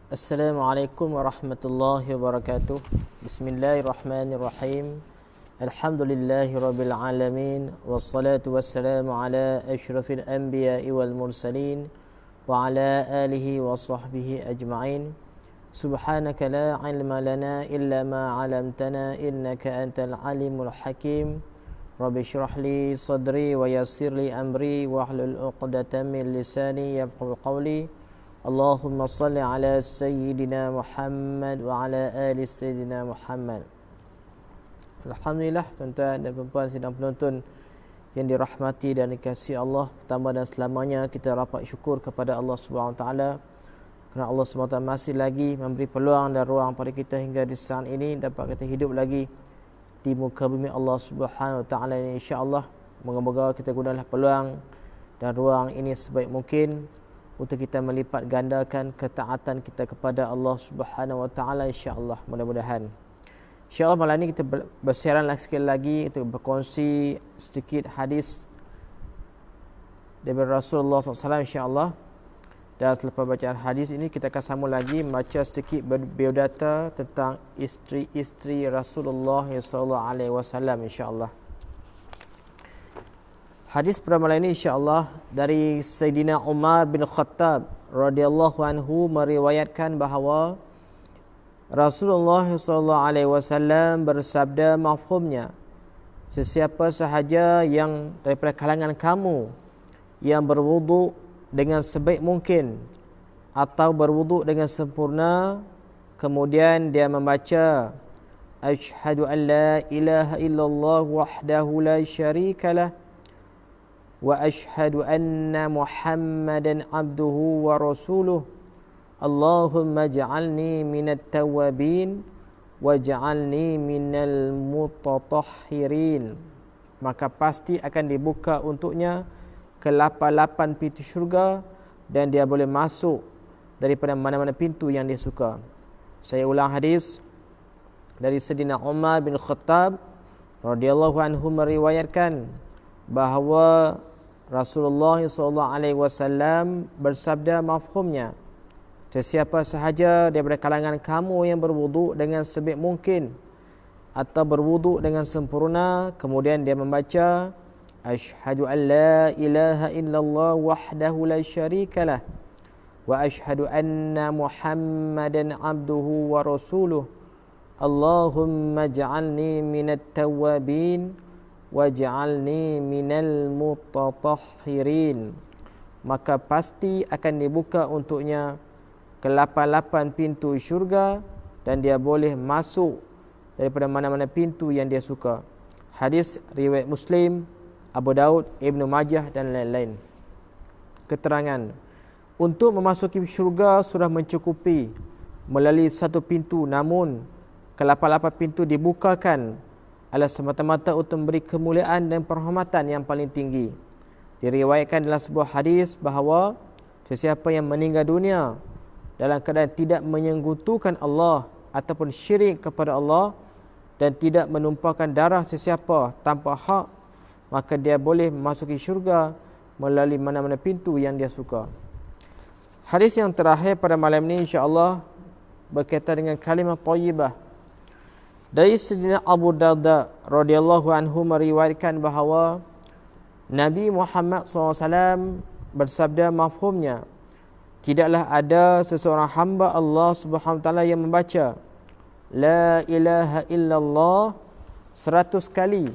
Assalamualaikum warahmatullahi wabarakatuh. Bismillahirrahmanirrahim. Alhamdulillahi rabbil alamin. Wassalatu wassalamu ala asyrafil anbiya'i wal mursalin wa ala alihi wa sahbihi ajma'in. Subhanaka la ilma lana illa ma 'allamtana innaka antal alimul hakim. Rabbi shrah li sadri wa yassir li amri wahlul 'uqdatam min lisani yafqahu qawli. Allahumma salli ala Sayyidina Muhammad wa ala ali Sayyidina Muhammad. Alhamdulillah, tuan-tuan dan puan-puan sidang penonton yang dirahmati dan dikasihi Allah, pertama dan selamanya kita rapat syukur kepada Allah Subhanahu Wa Taala kerana Allah Subhanahu Wa Taala masih lagi memberi peluang dan ruang pada kita hingga di saat ini dapat kita hidup lagi di muka bumi Allah Subhanahu Wa Taala ini, insya-Allah. Moga-moga kita gunakan peluang dan ruang ini sebaik mungkin untuk kita melipat gandakan ketaatan kita kepada Allah Subhanahu Wa Taala, insya-Allah. Mudah-mudahan insya-Allah malam ini kita bersiaran sekali lagi untuk berkongsi sedikit hadis daripada Rasulullah SAW, insya-Allah. Dan selepas bacaan hadis ini kita akan sambung lagi membaca sedikit biodata tentang isteri-isteri Rasulullah SAW, insya-Allah. Hadis pada malam ini insya-Allah dari Sayyidina Umar bin Khattab radhiyallahu anhu meriwayatkan bahawa Rasulullah SAW bersabda mafhumnya, sesiapa sahaja yang daripada kalangan kamu yang berwuduk dengan sebaik mungkin atau berwuduk dengan sempurna, kemudian dia membaca asyhadu an la ilaha illallah wahdahu la syarikalah wa ashhadu anna Muhammadan abduhu wa rasuluh. Allahumma ja'alni minat tawabin wa ja'alni minal mutatahhirin. Maka pasti akan dibuka untuknya ke-8 pintu syurga dan dia boleh masuk daripada mana-mana pintu yang dia suka. Saya ulang hadis dari Sayyidina Umar bin Khattab radhiyallahu anhu meriwayatkan bahawa Rasulullah SAW bersabda mafhumnya, sesiapa sahaja daripada kalangan kamu yang berwuduk dengan sebaik mungkin atau berwuduk dengan sempurna, kemudian dia membaca asyhadu an la ilaha illallah wahdahu la syarikalah wa asyhadu anna Muhammadan abduhu wa rasuluh. Allahumma ja'alni minat tawabin waj'alni minal mutatahhirin. Maka pasti akan dibuka untuknya ke-8 pintu syurga dan dia boleh masuk daripada mana-mana pintu yang dia suka. Hadis riwayat Muslim, Abu Daud, Ibnu Majah dan lain-lain. Keterangan, untuk memasuki syurga sudah mencukupi melalui satu pintu, namun ke-8 pintu dibukakan adalah semata-mata untuk memberi kemuliaan dan penghormatan yang paling tinggi. Diriwayatkan dalam sebuah hadis bahawa sesiapa yang meninggal dunia dalam keadaan tidak menyekutukan Allah ataupun syirik kepada Allah dan tidak menumpahkan darah sesiapa tanpa hak, maka dia boleh memasuki syurga melalui mana-mana pintu yang dia suka. Hadis yang terakhir pada malam ini insya-Allah berkaitan dengan kalimah thayyibah. Dari Sayyidina Abu Darda radhiyallahu anhu meriwayatkan bahawa Nabi Muhammad SAW bersabda mafhumnya, tidaklah ada seseorang hamba Allah Subhanahu Wa Taala yang membaca la ilaha illallah 100 kali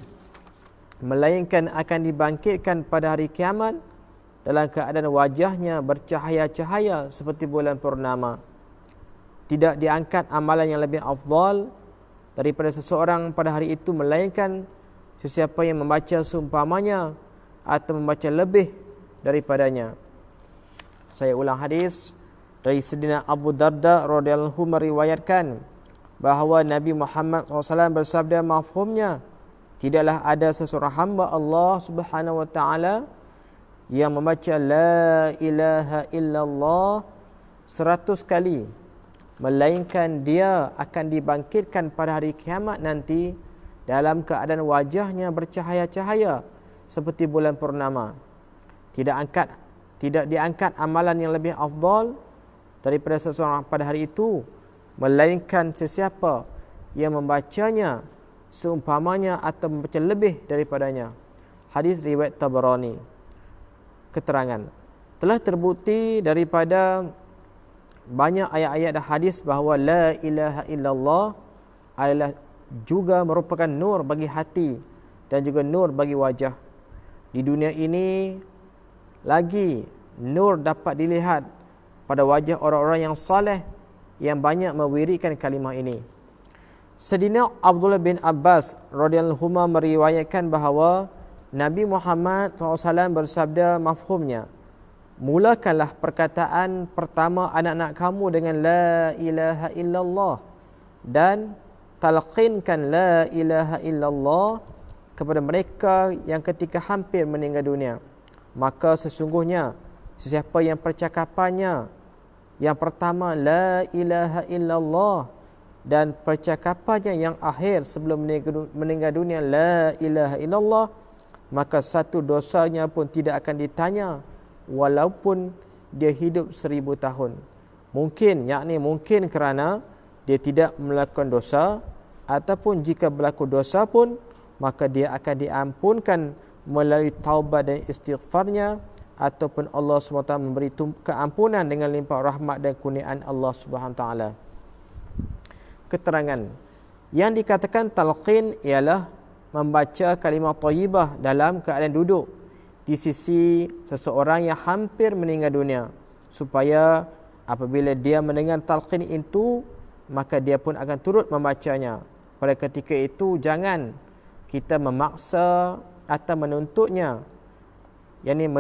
melainkan akan dibangkitkan pada hari kiamat dalam keadaan wajahnya bercahaya-cahaya seperti bulan purnama. Tidak diangkat amalan yang lebih afdal daripada seseorang pada hari itu melainkan sesiapa yang membaca seumpamanya atau membaca lebih daripadanya. Saya ulang hadis dari Sayyidina Abu Darda radhiyallahu anhu meriwayatkan bahawa Nabi Muhammad SAW bersabda mafhumnya, tidaklah ada seseorang hamba Allah Subhanahu Wa Taala yang membaca la ilaha illallah 100 kali melainkan dia akan dibangkitkan pada hari kiamat nanti dalam keadaan wajahnya bercahaya-cahaya seperti bulan purnama. Tidak diangkat amalan yang lebih afdal daripada seseorang pada hari itu, melainkan sesiapa yang membacanya seumpamanya atau membaca lebih daripadanya. Hadis riwayat Tabarani. Keterangan, telah terbukti daripada banyak ayat-ayat dan hadis bahawa la ilaha illallah adalah juga merupakan nur bagi hati dan juga nur bagi wajah. Di dunia ini lagi nur dapat dilihat pada wajah orang-orang yang saleh yang banyak mewirikan kalimah ini. Sayyidina Abdullah bin Abbas radhiyallahu anhu meriwayatkan bahawa Nabi Muhammad SAW bersabda mafhumnya, mulakanlah perkataan pertama anak-anak kamu dengan la ilaha illallah dan talqinkan la ilaha illallah kepada mereka yang ketika hampir meninggal dunia. Maka sesungguhnya sesiapa yang percakapannya yang pertama la ilaha illallah dan percakapannya yang akhir sebelum meninggal dunia la ilaha illallah, maka satu dosanya pun tidak akan ditanya walaupun dia hidup 1000 tahun. Mungkin, yakni mungkin kerana dia tidak melakukan dosa, ataupun jika berlaku dosa pun maka dia akan diampunkan melalui taubat dan istighfarnya, ataupun Allah SWT memberi keampunan dengan limpah rahmat dan kurniaan Allah SWT. Keterangan yang dikatakan talqin ialah membaca kalimah thayyibah dalam keadaan duduk di sisi seseorang yang hampir meninggal dunia, supaya apabila dia mendengar talqin itu, maka dia pun akan turut membacanya. Pada ketika itu jangan kita memaksa atau menuntutnya, yakni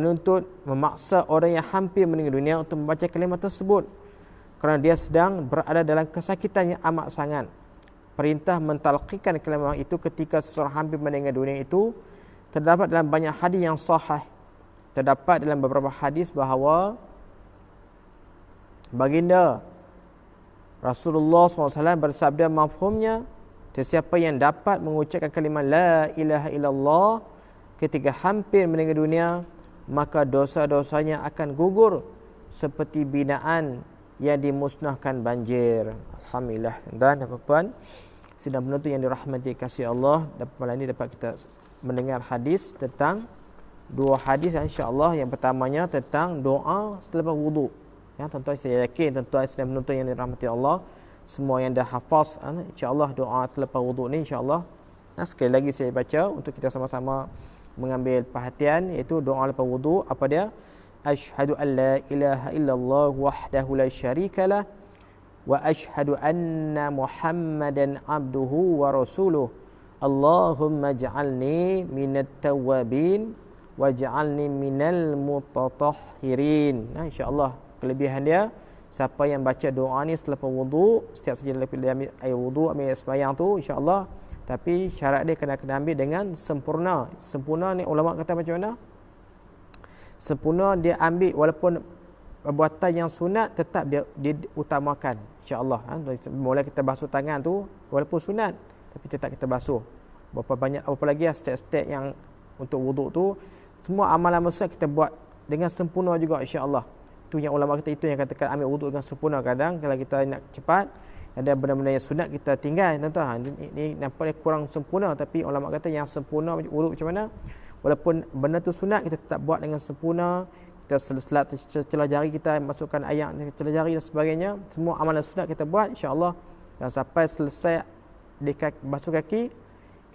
memaksa orang yang hampir meninggal dunia untuk membaca kalimah tersebut, kerana dia sedang berada dalam kesakitan yang amat sangat. Perintah mentalqinkan kalimah itu ketika seseorang hampir meninggal dunia itu terdapat dalam banyak hadis yang sahih. Terdapat dalam beberapa hadis bahawa baginda Rasulullah SAW bersabda mafhumnya, sesiapa yang dapat mengucapkan kalimah la ilaha illallah ketika hampir meninggal dunia, maka dosa-dosanya akan gugur seperti binaan yang dimusnahkan banjir. Alhamdulillah. Dan apa-apa sidang penonton yang dirahmati kasih Allah, malam ini dapat kita mendengar hadis tentang dua hadis insya-Allah. Yang pertamanya tentang doa selepas wudu. Ya, tuan-tuan, saya yakin tuan-tuan sedang menonton yang dirahmati Allah, semua yang dah hafaz insya-Allah doa selepas wudu ni insya-Allah. Nah, sekali lagi saya baca untuk kita sama-sama mengambil perhatian, iaitu doa lepas wudu. Apa dia? Asyhadu an la ilaha illallah wahdahu la syarikalah wa asyhadu anna Muhammadan abduhu wa rasuluh. Allahumma ja'alni minat tawabin waj'alni minal mutatahhirin. Nah, insya-Allah kelebihan dia, siapa yang baca doa ni selepas wudu, setiap saja dia ambil air wudu, ambil sembahyang tu insya-Allah, tapi syarat dia kena ambil dengan sempurna. Sempurna ni ulama kata macam mana? Sempurna dia ambil walaupun perbuatan yang sunat tetap dia utamakan insya-Allah. Mula kita basuh tangan tu walaupun sunat tapi tetap kita basuh. Berapa lagi step-step yang untuk wuduk tu, semua amalan sunat kita buat dengan sempurna juga insya-Allah. Itu yang ulama kata, itu yang katakan ambil wuduk dengan sempurna. Kadang kalau kita nak cepat, ada benda-benda yang sunat kita tinggal, tuan-tuan. Ini nampaknya kurang sempurna, tapi ulama kata yang sempurna wuduk macam mana? Walaupun benda tu sunat, kita tetap buat dengan sempurna. Kita selat celah jari kita, masukkan air celah jari dan sebagainya. Semua amalan sunat kita buat insya-Allah. Dan sampai selesai basuh kaki,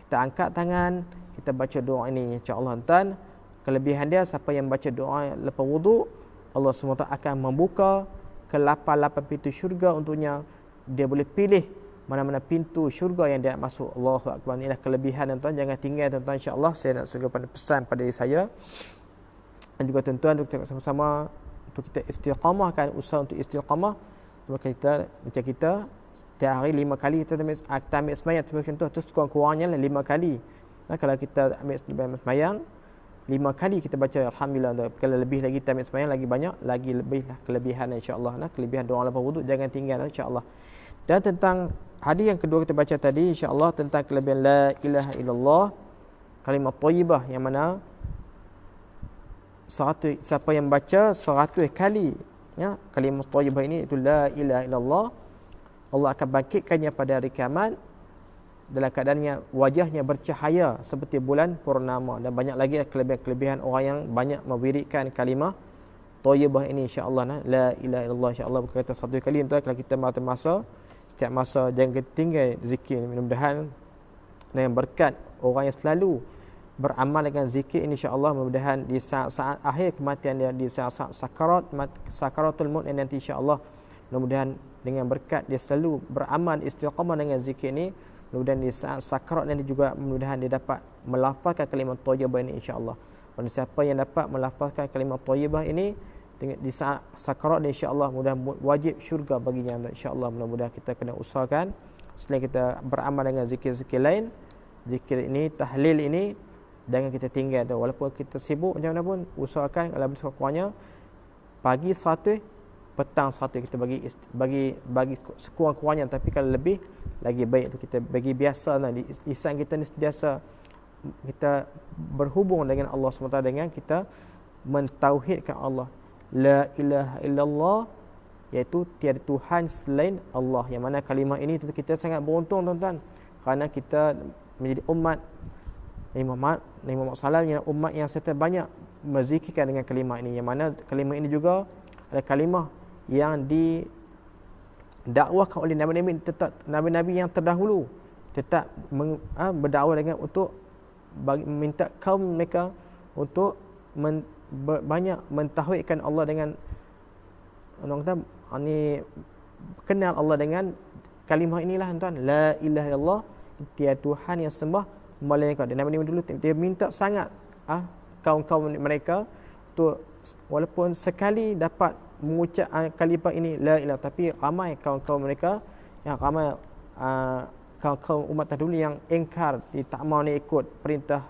kita angkat tangan, kita baca doa ini insya-Allah. Dan kelebihan dia, siapa yang baca doa lepas wudu, Allah SWT akan membuka ke 8 pintu syurga untuknya. Dia boleh pilih mana-mana pintu syurga yang dia nak masuk. Allahu Akbar. Inilah kelebihan tuan-tuan. Jangan tinggal tuan-tuan insya-Allah. Saya nak suruhkan pesan pada diri saya dan juga tuan-tuan untuk kita sama-sama untuk kita istiqamahkan, usaha untuk istiqamah. Macam kita setiap hari 5 kali kita ambil sembahyang, contoh tu kurang-kurangnya 5 kali. Nah, kalau kita ambil sembahyang 5 kali kita baca alhamdulillah. Kalau lebih lagi kita ambil sembahyang lagi banyak, lagi lebihlah kelebihan insya-Allah. Nah, kelebihan doa lepas wuduk jangan tinggal insya-Allah. Dan tentang hadis yang kedua kita baca tadi insya-Allah tentang kelebihan la ilaha illallah, kalimah thayyibah, yang mana siapa yang baca 100 kali ya, kalimah thayyibah ini itu la ilaha illallah. Allah akan bangkitkannya pada hari kiamat dalam keadaannya wajahnya bercahaya seperti bulan purnama, dan banyak lagi kelebihan-kelebihan orang yang banyak memwiridkan kalimah thayyibah ini insya-Allah. La ilaha illallah insya-Allah berkata satu kali tuan, kalau kita masa setiap masa jangan ketinggal zikir. Mudah-mudahan dengan berkat orang yang selalu beramal dengan zikir ini insya-Allah, mudah-mudahan di saat akhir kematian dia, di saat sakaratul maut nanti insya-Allah, mudah-mudahan dengan berkat dia selalu beramal istiqamah dengan zikir ini, mudah-mudahan di saat sakarat nanti juga mudah-mudahan dia dapat melafazkan kalimah thayyibah ini insya-Allah. Dan siapa yang dapat melafazkan kalimah thayyibah ini di saat sakarat insya-Allah, mudah wajib syurga baginya insya-Allah. Mudah-mudahan kita kena usahakan selain kita beramal dengan zikir-zikir lain, zikir ini, tahlil ini jangan kita tinggal tu. Walaupun kita sibuk macam mana pun, usahakan kalau sekurang-kurangnya pagi satu, petang satu kita bagi sekurang-kurangnya, tapi kalau lebih lagi baik tu kita bagi biasa lah. Lisan kita ni sentiasa kita berhubung dengan Allah SWT dengan kita mentauhidkan Allah. La ilaha illallah, iaitu tiada Tuhan selain Allah. Yang mana kalimah ini tentu kita sangat beruntung tuan-tuan, kerana kita menjadi umat Nabi Muhammad SAW, yang umat yang serta banyak berzikirkan dengan kalimah ini. Yang mana kalimah ini juga ada kalimah yang didakwahkan oleh nabi-nabi yang terdahulu, tetap berdakwah dengan untuk minta kaum mereka untuk banyak mentauhidkan Allah dengan orang kata ni, kenal Allah dengan kalimah inilah tuan, la ilaha illallah, tiada Tuhan yang sembah melainkan. Dan Nabi dulu dia minta sangat kaum-kaum mereka untuk walaupun sekali dapat mengucap kalimah ini la ilaha, tapi ramai kaum-kaum mereka yang ramai kaum umat terdahulu yang ingkar, dia tak mau nak ikut perintah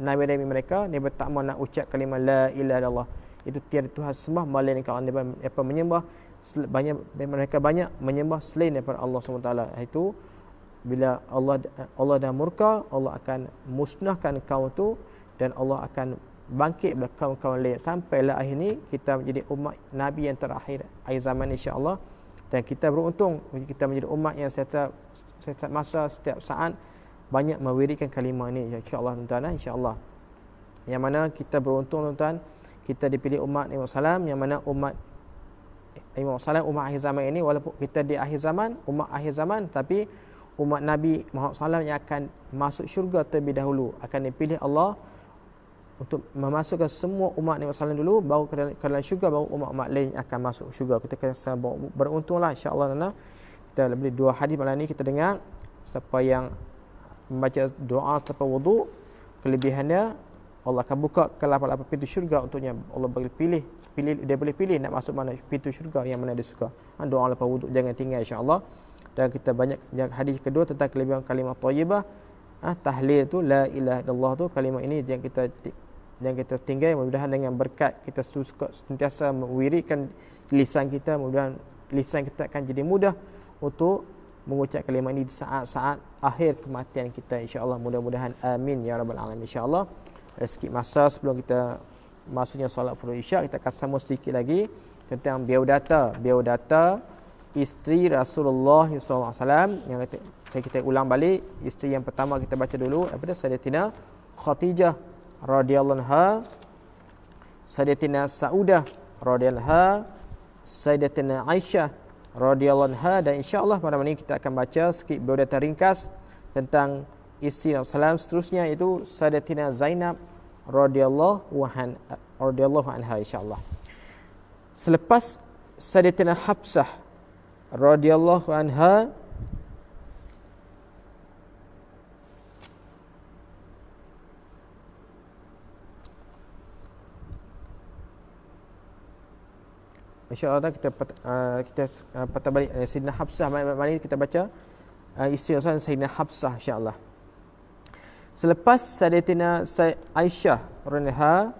nabi-nabi mereka, dia tak mau nak ucap kalimah la ilaha illallah, itu tiada Tuhan sembah melainkan Allah. Mereka menyembah mereka banyak menyembah selain daripada Allah SWT. Itu bila Allah dah murka, Allah akan musnahkan kaum itu, dan Allah akan bangkit bila kaum-kaum lain, sampailah akhir ni kita menjadi umat Nabi yang terakhir akhir zaman insya-Allah. Dan kita beruntung kita menjadi umat yang setiap masa, setiap saat banyak mewiridkan kalimah ini insya-Allah tuan-tuan, insya-Allah. Yang mana kita beruntung tuan-tuan, kita dipilih umat Nabi SAW, yang mana umat Nabi SAW umat akhir zaman ini. Walaupun kita di akhir zaman, umat akhir zaman, tapi umat Nabi Muhammad SAW yang akan masuk syurga terlebih dahulu, akan dipilih Allah untuk memasukkan semua umat Nabi SAW dulu, baru ke dalam syurga, baru umat-umat lain akan masuk syurga. Kita kena beruntunglah insya-Allah. Kita lebih 2 hadis malam ni kita dengar, siapa yang membaca doa tanpa wudu, kelebihannya Allah akan buka ke 8 pintu syurga untuknya. Allah boleh pilih, dia boleh pilih nak masuk mana pintu syurga yang mana dia suka. Doa lepas wudu jangan tinggal insya-Allah. Dan kita banyak hadis kedua tentang kelebihan kalimah thayyibah, tahlil tu, la ilaha illallah tu, kalimah ini yang kita tinggal. Mudah-mudahan dengan berkat kita sentiasa mewiridkan lisan kita, mudah-mudahan lisan kita akan jadi mudah untuk mengucap kalimah ini di saat-saat akhir kematian kita insya-Allah. Mudah-mudahan amin ya rabbal alamin insya-Allah. Ada sikit masa sebelum kita masuknya solat fardhu isyak, kita akan sambung sedikit lagi tentang biodata isteri Rasulullah SAW. Yang kita ulang balik, isteri yang pertama kita baca dulu daripada Sayyidatina Khadijah radhiyallahu anha, Sayyidatina Saudah radhiyallahu anha, Sayyidatina Aisyah radhiyallahu anha. Dan insya-Allah pada malam ini kita akan baca sikit biodata ringkas tentang isteri Rasulullah SAW. Seterusnya itu Sayyidatina Zainab radhiyallahu anha insya-Allah. Selepas Sayyidatina Hafsah radhiyallahu anha, insya-Allah kita patah balik Sayyidina Hafsah. Mari kita baca isteri Rasulullah Sayyidina Hafsah insya-Allah. Selepas Sayyidatina Aisyah radhiyallahu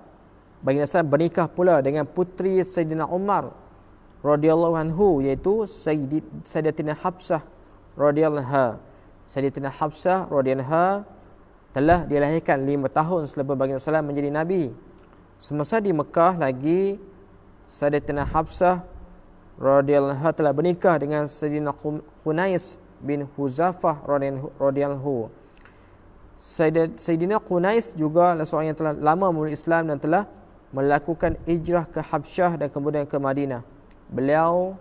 baginda Rasulullah bernikah pula dengan puteri Sayyidina Umar radhiyallahu anhu, iaitu Sayyidatina Hafsah radhiyallahu anha. Sayyidatina Hafsah radhiyallahu anha telah dilahirkan 5 tahun selepas baginda Rasulullah menjadi nabi. Semasa di Mekah lagi, Sayyidatina Hafsah radhiyallahu anha telah bernikah dengan Sayyidina Qunais bin Huzafah radhiyallahu. Sayyidina Qunais juga seorang yang telah lama memeluk Islam dan telah melakukan hijrah ke Habsyah dan kemudian ke Madinah. Beliau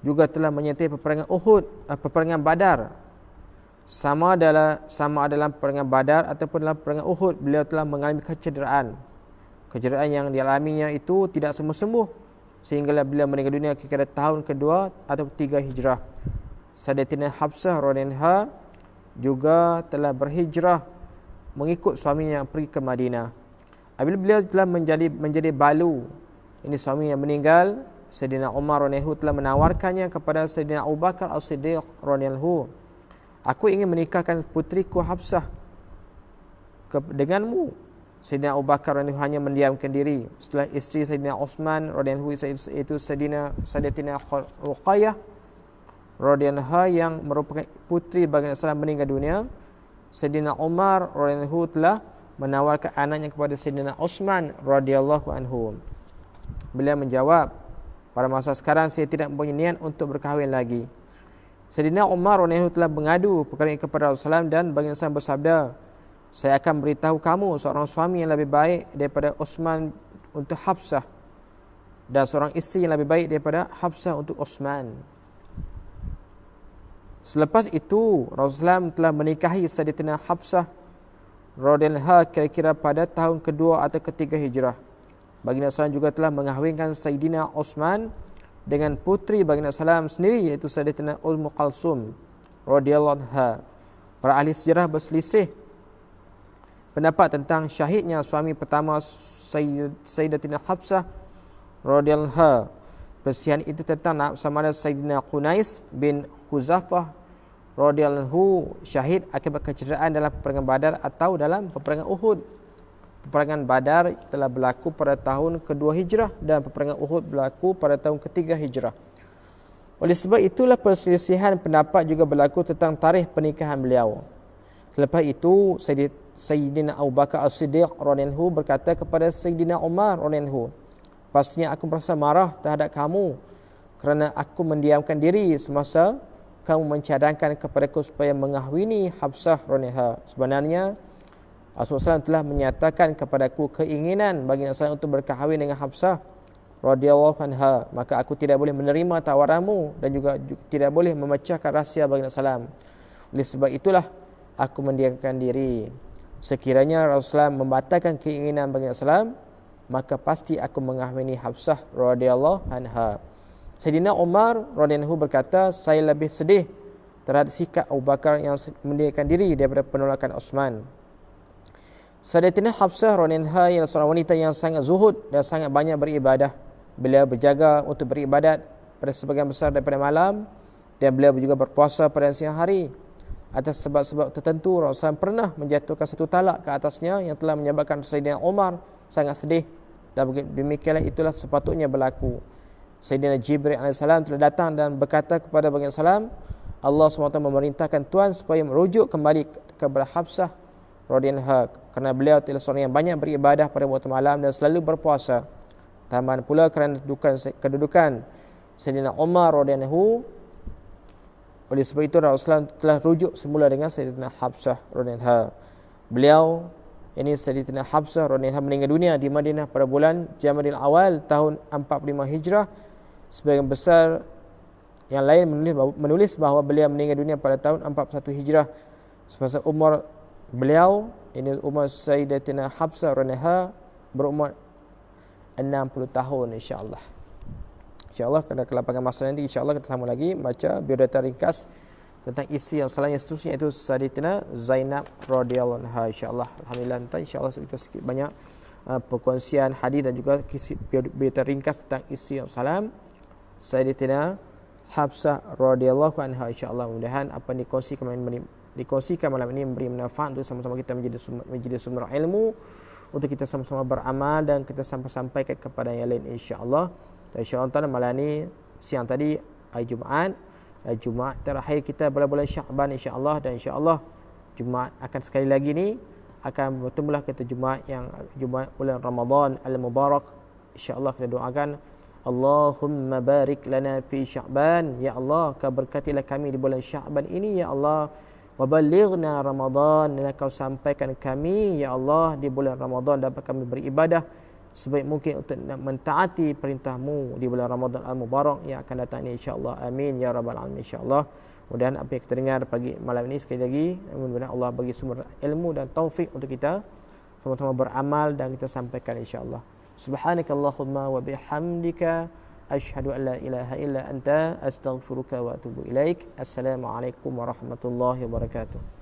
juga telah menyertai peperangan Uhud, peperangan Badar. Sama dalam peperangan Badar ataupun dalam peperangan Uhud, beliau telah mengalami kecederaan. Kecederaan yang dialaminya itu tidak sembuh-sembuh sehinggalah beliau meninggal dunia kira-kira tahun kedua atau 3 Hijrah. Sayyidatina Hafsah radhiyallahu anha juga telah berhijrah mengikut suaminya yang pergi ke Madinah. Apabila beliau telah menjadi balu, ini suami yang meninggal, Sayyidina Umar radhiyallahu telah menawarkannya kepada Sayyidina Abu Bakar As-Siddiq radhiyallahu, aku ingin menikahkan putriku Hafsah denganmu. Sayyidina Abu Bakar radhiyallahu hanya mendiamkan diri. Setelah isteri Sayyidina Utsman radhiyallahu itu Sayyidatina Ruqayyah radhiyallahu yang merupakan putri baginda Islam meninggal dunia, Sayyidina Umar radhiyallahu telah menawarkan anaknya kepada Sayyidina Utsman radhiyallahu anhu. Beliau menjawab, pada masa sekarang saya tidak mempunyai niat untuk berkahwin lagi. Sayyidina Umar radhiyallahu telah mengadu perkara ini kepada Rasulullah dan baginda Islam bersabda, saya akan beritahu kamu seorang suami yang lebih baik daripada Utsman untuk Hafsah dan seorang isteri yang lebih baik daripada Hafsah untuk Utsman. Selepas itu Rasulullah telah menikahi Sayyidatina Hafsah radhiyallahu kira-kira pada tahun kedua atau ketiga Hijrah. Baginda Islam juga telah mengahwinkan Sayyidina Utsman dengan putri baginda Islam sendiri, iaitu Sayyidatina Ummu Kalsum radhiyallahu anha. Para ahli sejarah berselisih pendapat tentang syahidnya suami pertama Sayyidatina Hafsah radhiyallahu anha. Perselisihan itu tentang sama ada Sayyidina Qunais bin Huzafah radhiyallahu syahid akibat kecederaan dalam peperangan Badar atau dalam peperangan Uhud. Peperangan Badar telah berlaku pada tahun kedua Hijrah dan peperangan Uhud berlaku pada tahun ketiga Hijrah. Oleh sebab itulah perselisihan pendapat juga berlaku tentang tarikh pernikahan beliau. Selepas itu Sayyidina Abu Bakar As-Siddiq radhiyallahu berkata kepada Sayyidina Umar radhiyallahu, pastinya aku merasa marah terhadap kamu kerana aku mendiamkan diri semasa kamu mencadangkan kepadaku supaya mengahwini Hafsah radhiyallahu. Sebenarnya Rasulullah SAW telah menyatakan kepadaku keinginan baginda saya untuk berkahwin dengan Hafsah radhiyallahu anha, maka aku tidak boleh menerima tawaranmu dan juga tidak boleh memecahkan rahsia baginda salam. Oleh sebab itulah aku mendiamkan diri. Sekiranya Rasulullah membatalkan keinginan baginda salam, maka pasti aku mengahwini Hafsah radhiyallahu anha. Sayyidina Umar radhiyallahu berkata, saya lebih sedih terhadap sikap Abu Bakar yang mendiamkan diri daripada penolakan Utsman. Sayyidatina Hafsah radhiyallahu ialah seorang wanita yang sangat zuhud dan sangat banyak beribadah. Beliau berjaga untuk beribadat pada sebagian besar daripada malam dan beliau juga berpuasa pada siang hari. Atas sebab-sebab tertentu Rasulullah pernah menjatuhkan satu talak ke atasnya yang telah menyebabkan Sayyidina Umar sangat sedih, dan demikianlah itulah sepatutnya berlaku. Sayyidina Jibril AS telah datang dan berkata kepada baginda salam, Allah SWT memerintahkan Tuhan supaya merujuk kembali kepada Hafsah radhiyallahu kerana beliau adalah seorang yang banyak beribadah pada waktu malam dan selalu berpuasa. Tambahan pula kerana kedudukan Sayyidina Umar radhiyallahu. Oleh sebab itu Rasulullah telah rujuk semula dengan Sayyidina Hafsah radhiyallahu. Beliau, ini Sayyidina Hafsah radhiyallahu meninggal dunia di Madinah pada bulan Jamadil Awal tahun 45 Hijrah. Sebagian besar yang lain menulis bahawa beliau meninggal dunia pada tahun 41 Hijrah. Semasa umur beliau, ini umur Sayyidatina Hafsah radhiyallahu berumur 60 tahun insya-Allah. InsyaAllah pada kelapangan masa nanti insyaAllah kita sambung lagi baca biodata ringkas tentang isi yang selanjutnya seterusnya, itu Sayyidatina Zainab radhiyallahu anha insyaAllah. Alhamdulillah, insyaAllah kita sikit banyak perkongsian hadis dan juga biodata ringkas tentang isi yang salam Sayyidatina Hafsah radhiyallahu anha insyaAllah. Mudah-mudahan apa yang dikongsikan malam ini memberi manfaat untuk sama-sama kita menjadi sumber ilmu untuk kita sama-sama beramal dan kita sampaikan kepada yang lain insya-Allah. Dan insya-Allah malam ini siang tadi hari Jumaat terakhir kita bulan Syaban insya-Allah, dan insya-Allah Jumaat akan sekali lagi ni akan bertemulah kita Jumaat bulan Ramadan al-Mubarak. Insya-Allah kita doakan Allahumma barik lana fi Sya'ban. Ya Allah, kau berkatilah kami di bulan Sya'ban ini ya Allah. Wa balighna Ramadan, dan kau sampaikan kami ya Allah di bulan Ramadan dapat kami beribadah sebaik mungkin untuk mentaati perintahmu di bulan Ramadan al-Mubarak yang akan datang ini insya-Allah. Amin ya rabbal alamin insya-Allah. Kemudian apa yang kita dengar pagi malam ini sekali lagi, mudah-mudahan Allah bagi sumber ilmu dan taufik untuk kita sama-sama beramal dan kita sampaikan insya-Allah. Subhanakallahumma wa bihamdika asyhadu an la ilaha illa anta astaghfiruka wa atubu ilaik. Assalamualaikum warahmatullahi wabarakatuh.